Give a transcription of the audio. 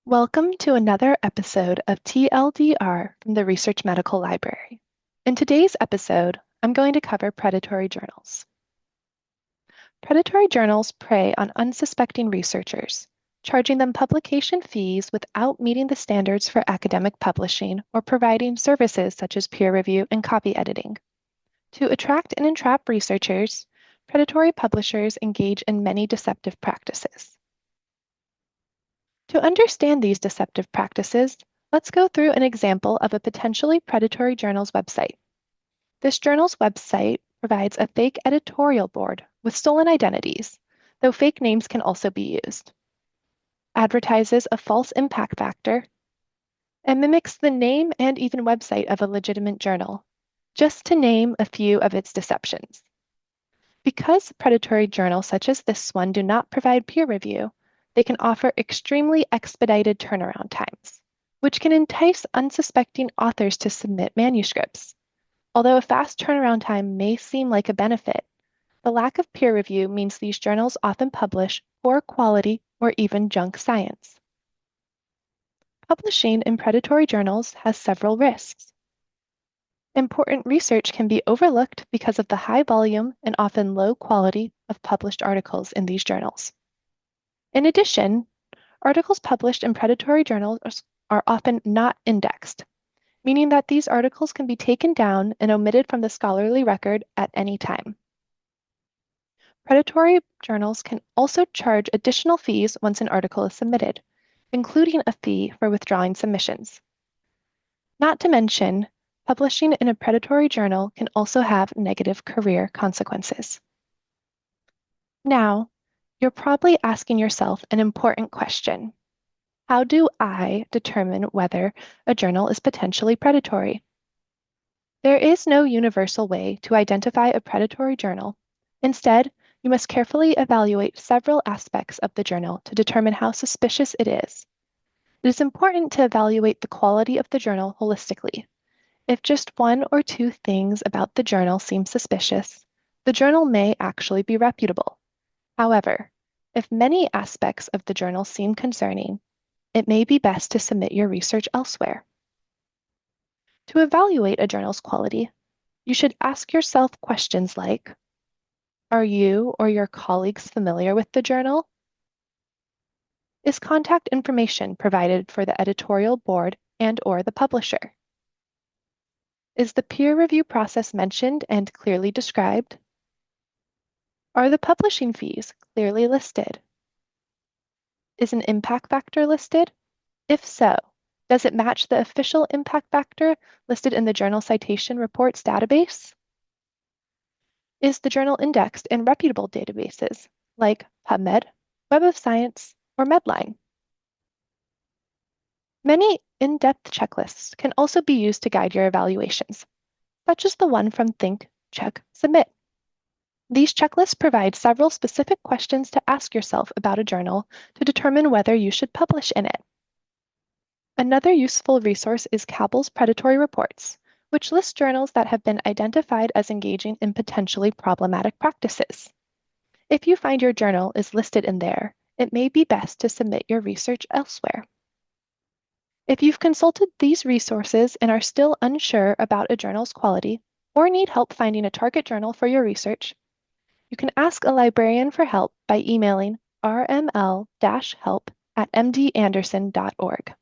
Welcome to another episode of TLDR from the Research Medical Library. In today's episode, I'm going to cover predatory journals. Predatory journals prey on unsuspecting researchers, charging them publication fees without meeting the standards for academic publishing or providing services such as peer review and copy editing. To attract and entrap researchers, predatory publishers engage in many deceptive practices. To understand these deceptive practices, let's go through an example of a potentially predatory journal's website. This journal's website provides a fake editorial board with stolen identities, though fake names can also be used, advertises a false impact factor, and mimics the name and even website of a legitimate journal, just to name a few of its deceptions. Because predatory journals such as this one do not provide peer review, they can offer extremely expedited turnaround times, which can entice unsuspecting authors to submit manuscripts. Although a fast turnaround time may seem like a benefit, the lack of peer review means these journals often publish poor quality or even junk science. Publishing in predatory journals has several risks. Important research can be overlooked because of the high volume and often low quality of published articles in these journals. In addition, articles published in predatory journals are often not indexed, meaning that these articles can be taken down and omitted from the scholarly record at any time. Predatory journals can also charge additional fees once an article is submitted, including a fee for withdrawing submissions. Not to mention, publishing in a predatory journal can also have negative career consequences. Now, you're probably asking yourself an important question. How do I determine whether a journal is potentially predatory? There is no universal way to identify a predatory journal. Instead, you must carefully evaluate several aspects of the journal to determine how suspicious it is. It is important to evaluate the quality of the journal holistically. If just one or two things about the journal seem suspicious, the journal may actually be reputable. However, if many aspects of the journal seem concerning, it may be best to submit your research elsewhere. To evaluate a journal's quality, you should ask yourself questions like, are you or your colleagues familiar with the journal? Is contact information provided for the editorial board and/or the publisher? Is the peer review process mentioned and clearly described? Are the publishing fees clearly listed? Is an impact factor listed? If so, does it match the official impact factor listed in the Journal Citation Reports database? Is the journal indexed in reputable databases like PubMed, Web of Science, or Medline? Many in-depth checklists can also be used to guide your evaluations, such as the one from Think, Check, Submit. These checklists provide several specific questions to ask yourself about a journal to determine whether you should publish in it. Another useful resource is CABL's Predatory Reports, which lists journals that have been identified as engaging in potentially problematic practices. If you find your journal is listed in there, it may be best to submit your research elsewhere. If you've consulted these resources and are still unsure about a journal's quality or need help finding a target journal for your research, you can ask a librarian for help by emailing rml-help@mdanderson.org.